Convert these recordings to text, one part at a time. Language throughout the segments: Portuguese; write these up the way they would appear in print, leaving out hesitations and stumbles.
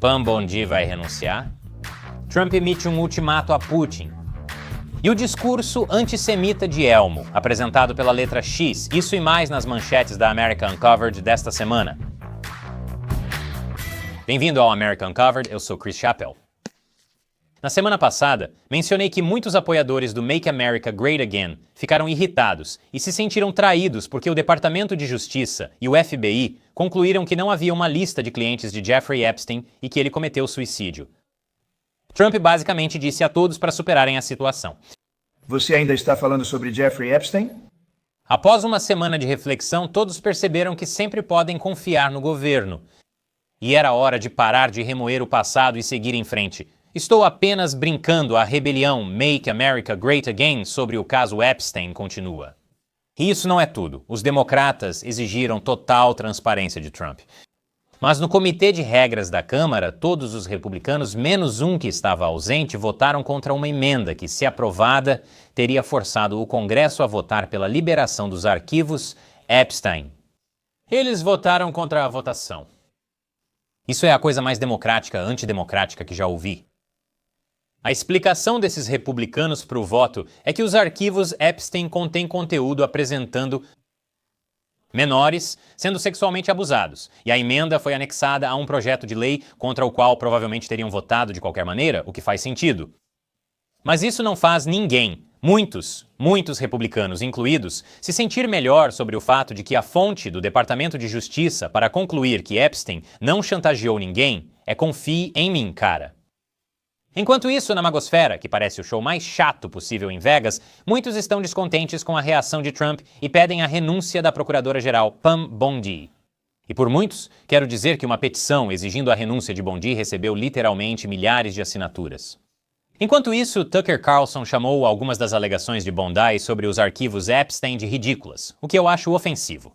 Pam Bondi vai renunciar? Trump emite um ultimato a Putin. E o discurso antissemita de Elmo, apresentado pela letra X, isso e mais nas manchetes da America Uncovered desta semana. Bem-vindo ao America Uncovered, eu sou Chris Chappell. Na semana passada, mencionei que muitos apoiadores do Make America Great Again ficaram irritados e se sentiram traídos porque o Departamento de Justiça e o FBI concluíram que não havia uma lista de clientes de Jeffrey Epstein e que ele cometeu suicídio. Trump basicamente disse a todos para superarem a situação. Você ainda está falando sobre Jeffrey Epstein? Após uma semana de reflexão, todos perceberam que sempre podem confiar no governo. E era hora de parar de remoer o passado e seguir em frente. Estou apenas brincando, a rebelião Make America Great Again sobre o caso Epstein continua. E isso não é tudo. Os democratas exigiram total transparência de Trump. Mas no comitê de regras da Câmara, todos os republicanos, menos um que estava ausente, votaram contra uma emenda que, se aprovada, teria forçado o Congresso a votar pela liberação dos arquivos Epstein. Eles votaram contra a votação. Isso é a coisa mais democrática, antidemocrática que já ouvi. A explicação desses republicanos para o voto é que os arquivos Epstein contêm conteúdo apresentando menores sendo sexualmente abusados, e a emenda foi anexada a um projeto de lei contra o qual provavelmente teriam votado de qualquer maneira, o que faz sentido. Mas isso não faz ninguém, muitos republicanos incluídos, se sentir melhor sobre o fato de que a fonte do Departamento de Justiça para concluir que Epstein não chantageou ninguém é "confie em mim, cara". Enquanto isso, na magosfera, que parece o show mais chato possível em Vegas, muitos estão descontentes com a reação de Trump e pedem a renúncia da procuradora-geral Pam Bondi. E por muitos, quero dizer que uma petição exigindo a renúncia de Bondi recebeu literalmente milhares de assinaturas. Enquanto isso, Tucker Carlson chamou algumas das alegações de Bondi sobre os arquivos Epstein de ridículas, o que eu acho ofensivo.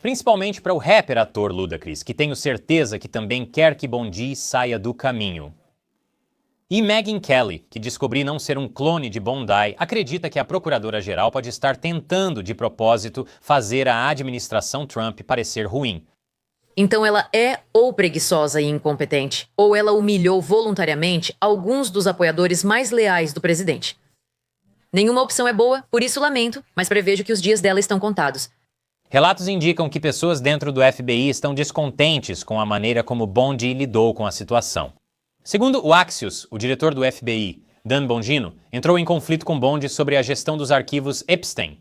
Principalmente para o rapper ator Ludacris, que tenho certeza que também quer que Bondi saia do caminho. E Megyn Kelly, que descobri não ser um clone de Bondi, acredita que a procuradora-geral pode estar tentando, de propósito, fazer a administração Trump parecer ruim. Então ela é ou preguiçosa e incompetente, ou ela humilhou voluntariamente alguns dos apoiadores mais leais do presidente. Nenhuma opção é boa, por isso lamento, mas prevejo que os dias dela estão contados. Relatos indicam que pessoas dentro do FBI estão descontentes com a maneira como Bondi lidou com a situação. Segundo o Axios, o diretor do FBI, Dan Bongino, entrou em conflito com Bondi sobre a gestão dos arquivos Epstein.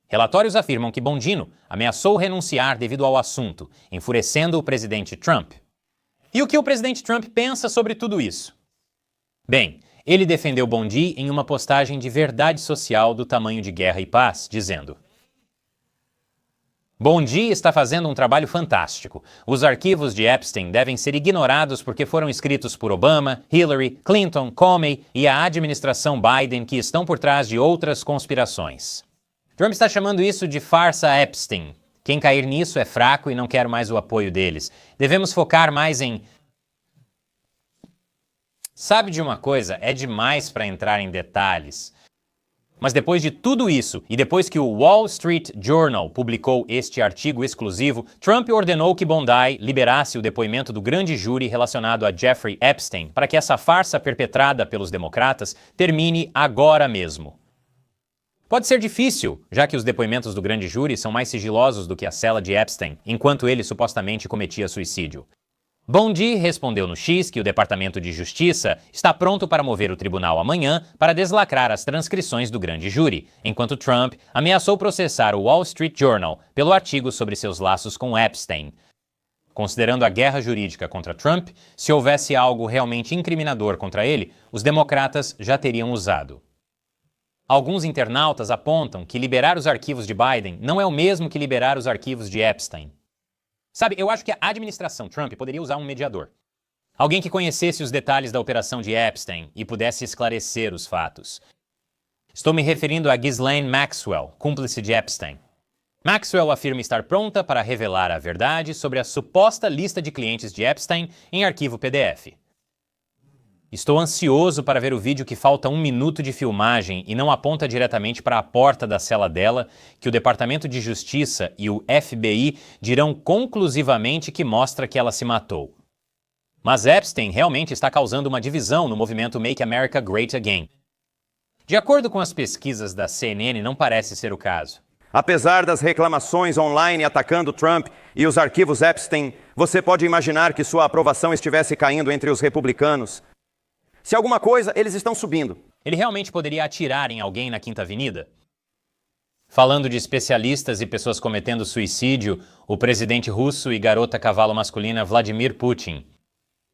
Relatórios afirmam que Bongino ameaçou renunciar devido ao assunto, enfurecendo o presidente Trump. E o que o presidente Trump pensa sobre tudo isso? Bem, ele defendeu Bondi em uma postagem de verdade social do tamanho de Guerra e Paz, dizendo: Bondi está fazendo um trabalho fantástico. Os arquivos de Epstein devem ser ignorados porque foram escritos por Obama, Hillary, Clinton, Comey e a administração Biden, que estão por trás de outras conspirações. Trump está chamando isso de farsa Epstein. Quem cair nisso é fraco e não quer mais o apoio deles. Devemos focar mais em... Sabe de uma coisa? É demais para entrar em detalhes. Mas depois de tudo isso, e depois que o Wall Street Journal publicou este artigo exclusivo, Trump ordenou que Bondi liberasse o depoimento do grande júri relacionado a Jeffrey Epstein para que essa farsa perpetrada pelos democratas termine agora mesmo. Pode ser difícil, já que os depoimentos do grande júri são mais sigilosos do que a cela de Epstein, enquanto ele supostamente cometia suicídio. Bondi respondeu no X que o Departamento de Justiça está pronto para mover o tribunal amanhã para deslacrar as transcrições do grande júri, enquanto Trump ameaçou processar o Wall Street Journal pelo artigo sobre seus laços com Epstein. Considerando a guerra jurídica contra Trump, se houvesse algo realmente incriminador contra ele, os democratas já teriam usado. Alguns internautas apontam que liberar os arquivos de Biden não é o mesmo que liberar os arquivos de Epstein. Sabe, eu acho que a administração Trump poderia usar um mediador. Alguém que conhecesse os detalhes da operação de Epstein e pudesse esclarecer os fatos. Estou me referindo a Ghislaine Maxwell, cúmplice de Epstein. Maxwell afirma estar pronta para revelar a verdade sobre a suposta lista de clientes de Epstein em arquivo PDF. Estou ansioso para ver o vídeo que falta 1 minuto de filmagem e não aponta diretamente para a porta da cela dela, que o Departamento de Justiça e o FBI dirão conclusivamente que mostra que ela se matou. Mas Epstein realmente está causando uma divisão no movimento Make America Great Again. De acordo com as pesquisas da CNN, não parece ser o caso. Apesar das reclamações online atacando Trump e os arquivos Epstein, você pode imaginar que sua aprovação estivesse caindo entre os republicanos. Se alguma coisa, eles estão subindo. Ele realmente poderia atirar em alguém na Quinta Avenida? Falando de especialistas e pessoas cometendo suicídio, o presidente russo e garota cavalo masculina Vladimir Putin.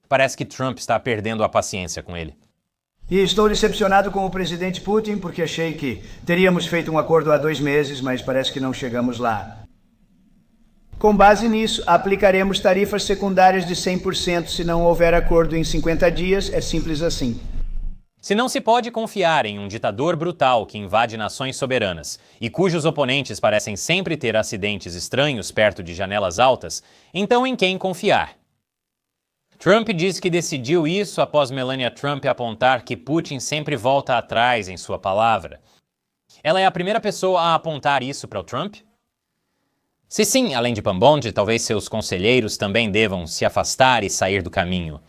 Parece que Trump está perdendo a paciência com ele. E estou decepcionado com o presidente Putin porque achei que teríamos feito um acordo há 2 meses, mas parece que não chegamos lá. Com base nisso, aplicaremos tarifas secundárias de 100% se não houver acordo em 50 dias, é simples assim. Se não se pode confiar em um ditador brutal que invade nações soberanas e cujos oponentes parecem sempre ter acidentes estranhos perto de janelas altas, então em quem confiar? Trump diz que decidiu isso após Melania Trump apontar que Putin sempre volta atrás em sua palavra. Ela é a primeira pessoa a apontar isso para o Trump? Se sim, além de Pambonde, talvez seus conselheiros também devam se afastar e sair do caminho.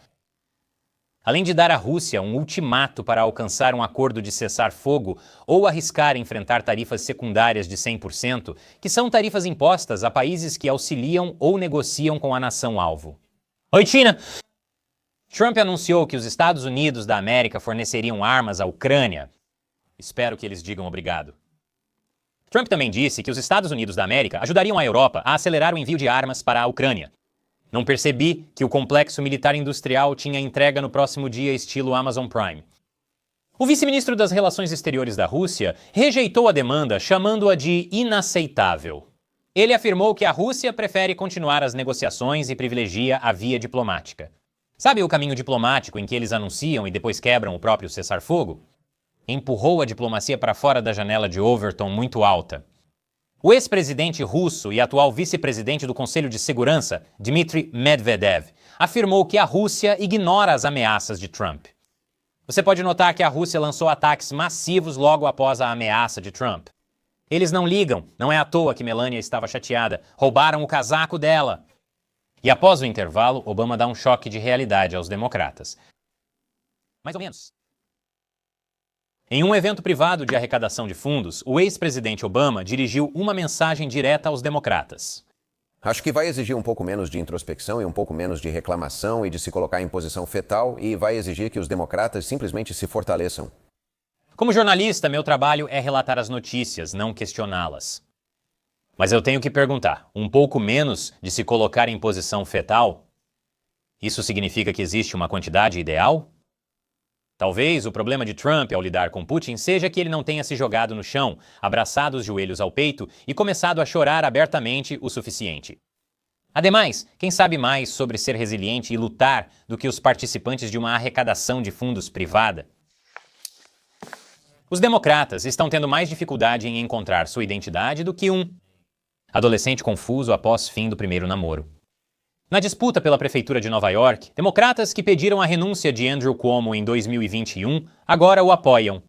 Além de dar à Rússia um ultimato para alcançar um acordo de cessar-fogo ou arriscar enfrentar tarifas secundárias de 100%, que são tarifas impostas a países que auxiliam ou negociam com a nação-alvo. Oi, China! Trump anunciou que os Estados Unidos da América forneceriam armas à Ucrânia. Espero que eles digam obrigado. Trump também disse que os Estados Unidos da América ajudariam a Europa a acelerar o envio de armas para a Ucrânia. Não percebi que o complexo militar industrial tinha entrega no próximo dia estilo Amazon Prime. O vice-ministro das Relações Exteriores da Rússia rejeitou a demanda, chamando-a de inaceitável. Ele afirmou que a Rússia prefere continuar as negociações e privilegia a via diplomática. Sabe o caminho diplomático em que eles anunciam e depois quebram o próprio cessar-fogo? Empurrou a diplomacia para fora da janela de Overton muito alta. O ex-presidente russo e atual vice-presidente do Conselho de Segurança, Dmitry Medvedev, afirmou que a Rússia ignora as ameaças de Trump. Você pode notar que a Rússia lançou ataques massivos logo após a ameaça de Trump. Eles não ligam, não é à toa que Melania estava chateada. Roubaram o casaco dela. E após o intervalo, Obama dá um choque de realidade aos democratas. Mais ou menos. Em um evento privado de arrecadação de fundos, o ex-presidente Obama dirigiu uma mensagem direta aos democratas. Acho que vai exigir um pouco menos de introspecção e um pouco menos de reclamação e de se colocar em posição fetal e vai exigir que os democratas simplesmente se fortaleçam. Como jornalista, meu trabalho é relatar as notícias, não questioná-las. Mas eu tenho que perguntar, um pouco menos de se colocar em posição fetal? Isso significa que existe uma quantidade ideal? Talvez o problema de Trump ao lidar com Putin seja que ele não tenha se jogado no chão, abraçado os joelhos ao peito e começado a chorar abertamente o suficiente. Ademais, quem sabe mais sobre ser resiliente e lutar do que os participantes de uma arrecadação de fundos privada? Os democratas estão tendo mais dificuldade em encontrar sua identidade do que um adolescente confuso após fim do primeiro namoro. Na disputa pela prefeitura de Nova York, democratas que pediram a renúncia de Andrew Cuomo em 2021 agora o apoiam.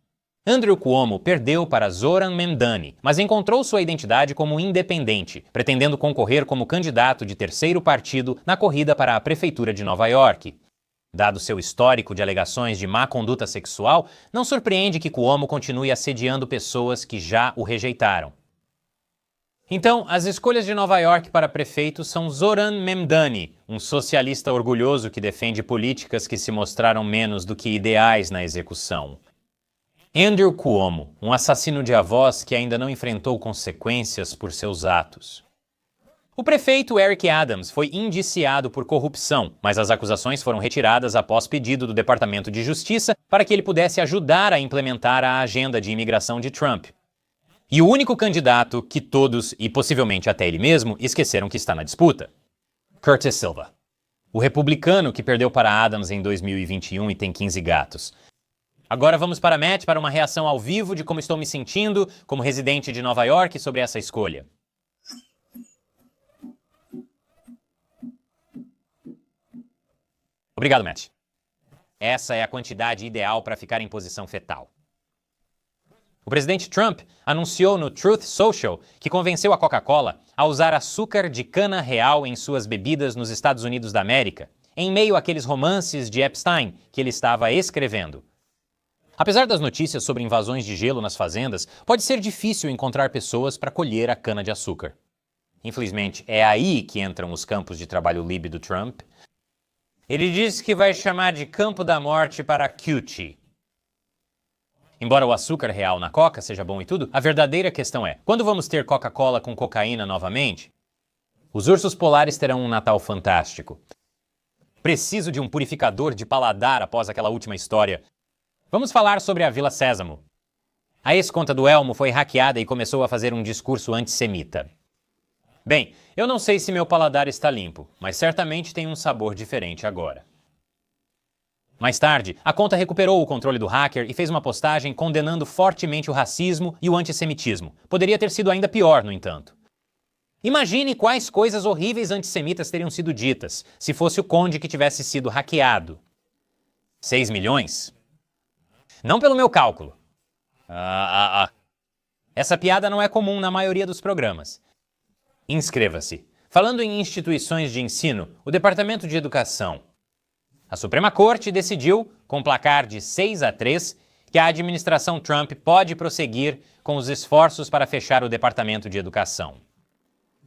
Andrew Cuomo perdeu para Zoran Memdani, mas encontrou sua identidade como independente, pretendendo concorrer como candidato de terceiro partido na corrida para a prefeitura de Nova York. Dado seu histórico de alegações de má conduta sexual, não surpreende que Cuomo continue assediando pessoas que já o rejeitaram. Então, as escolhas de Nova York para prefeito são Zoran Memdani, um socialista orgulhoso que defende políticas que se mostraram menos do que ideais na execução. Andrew Cuomo, um assassino de avós que ainda não enfrentou consequências por seus atos. O prefeito Eric Adams foi indiciado por corrupção, mas as acusações foram retiradas após pedido do Departamento de Justiça para que ele pudesse ajudar a implementar a agenda de imigração de Trump. E o único candidato que todos, e possivelmente até ele mesmo, esqueceram que está na disputa: Curtis Silva. O republicano que perdeu para Adams em 2021 e tem 15 gatos. Agora vamos para Matt para uma reação ao vivo de como estou me sentindo como residente de Nova York sobre essa escolha. Obrigado, Matt. Essa é a quantidade ideal para ficar em posição fetal. O presidente Trump anunciou no Truth Social que convenceu a Coca-Cola a usar açúcar de cana real em suas bebidas nos Estados Unidos da América, em meio àqueles romances de Epstein que ele estava escrevendo. Apesar das notícias sobre invasões de gelo nas fazendas, pode ser difícil encontrar pessoas para colher a cana-de-açúcar. Infelizmente, é aí que entram os campos de trabalho livre do Trump. Ele disse que vai chamar de campo da morte para Cutie. Embora o açúcar real na Coca seja bom e tudo, a verdadeira questão é: quando vamos ter Coca-Cola com cocaína novamente? Os ursos polares terão um Natal fantástico. Preciso de um purificador de paladar após aquela última história. Vamos falar sobre a Vila Sésamo. A ex-conta do Elmo foi hackeada e começou a fazer um discurso antissemita. Bem, eu não sei se meu paladar está limpo, mas certamente tem um sabor diferente agora. Mais tarde, a conta recuperou o controle do hacker e fez uma postagem condenando fortemente o racismo e o antissemitismo. Poderia ter sido ainda pior, no entanto. Imagine quais coisas horríveis antissemitas teriam sido ditas se fosse o Conde que tivesse sido hackeado. 6 milhões? Não pelo meu cálculo. Essa piada não é comum na maioria dos programas. Inscreva-se. Falando em instituições de ensino, o Departamento de Educação. A Suprema Corte decidiu, com placar de 6-3, que a administração Trump pode prosseguir com os esforços para fechar o Departamento de Educação.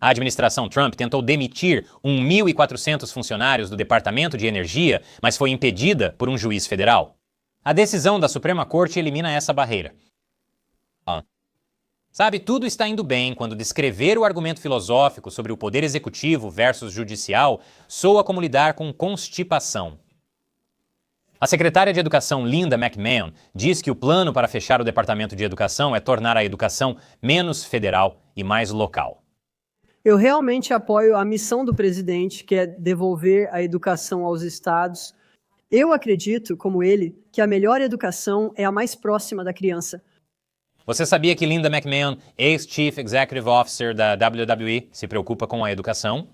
A administração Trump tentou demitir 1.400 funcionários do Departamento de Energia, mas foi impedida por um juiz federal. A decisão da Suprema Corte elimina essa barreira. Sabe, tudo está indo bem quando descrever o argumento filosófico sobre o poder executivo versus judicial soa como lidar com constipação. A secretária de Educação Linda McMahon diz que o plano para fechar o Departamento de Educação é tornar a educação menos federal e mais local. Eu realmente apoio a missão do presidente, que é devolver a educação aos estados. Eu acredito, como ele, que a melhor educação é a mais próxima da criança. Você sabia que Linda McMahon, ex-Chief Executive Officer da WWE, se preocupa com a educação?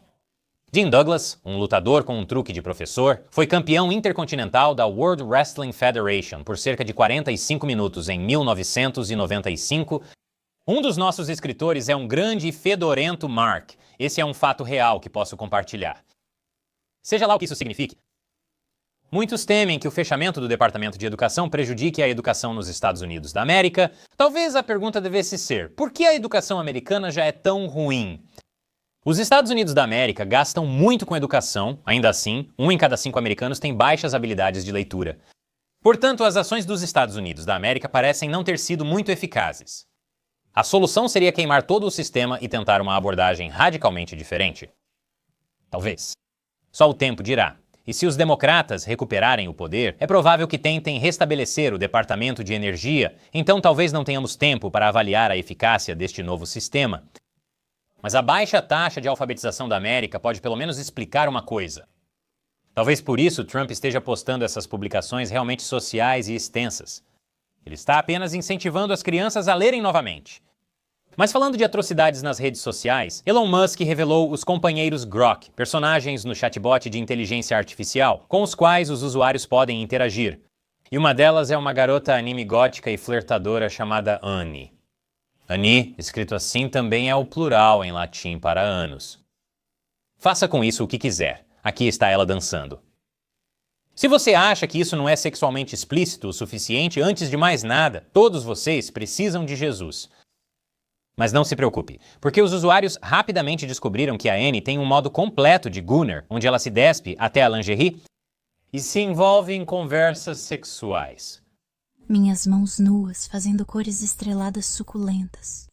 Dean Douglas, um lutador com um truque de professor, foi campeão intercontinental da World Wrestling Federation por cerca de 45 minutos em 1995. Um dos nossos escritores é um grande e fedorento Mark. Esse é um fato real que posso compartilhar. Seja lá o que isso signifique. Muitos temem que o fechamento do Departamento de Educação prejudique a educação nos Estados Unidos da América. Talvez a pergunta devesse ser: por que a educação americana já é tão ruim? Os Estados Unidos da América gastam muito com educação, ainda assim, 1 em cada 5 americanos tem baixas habilidades de leitura. Portanto, as ações dos Estados Unidos da América parecem não ter sido muito eficazes. A solução seria queimar todo o sistema e tentar uma abordagem radicalmente diferente? Talvez. Só o tempo dirá. E se os democratas recuperarem o poder, é provável que tentem restabelecer o Departamento de Energia, então talvez não tenhamos tempo para avaliar a eficácia deste novo sistema. Mas a baixa taxa de alfabetização da América pode pelo menos explicar uma coisa. Talvez por isso Trump esteja postando essas publicações realmente sociais e extensas. Ele está apenas incentivando as crianças a lerem novamente. Mas falando de atrocidades nas redes sociais, Elon Musk revelou os companheiros Grok, personagens no chatbot de inteligência artificial, com os quais os usuários podem interagir. E uma delas é uma garota anime gótica e flertadora chamada Annie. Annie, escrito assim, também é o plural em latim para anos. Faça com isso o que quiser. Aqui está ela dançando. Se você acha que isso não é sexualmente explícito o suficiente, antes de mais nada, todos vocês precisam de Jesus. Mas não se preocupe, porque os usuários rapidamente descobriram que a Annie tem um modo completo de Gunner, onde ela se despe até a lingerie e se envolve em conversas sexuais. Minhas mãos nuas fazendo cores estreladas suculentas.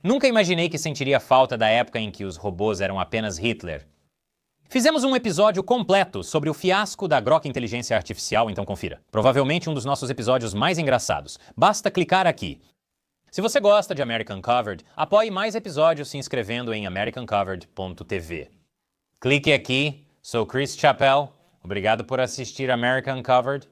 Nunca imaginei que sentiria falta da época em que os robôs eram apenas Hitler. Fizemos um episódio completo sobre o fiasco da Grok Inteligência Artificial, então confira. Provavelmente um dos nossos episódios mais engraçados. Basta clicar aqui. Se você gosta de American Covered, apoie mais episódios se inscrevendo em americancovered.tv. Clique aqui. Sou Chris Chappell. Obrigado por assistir American Covered.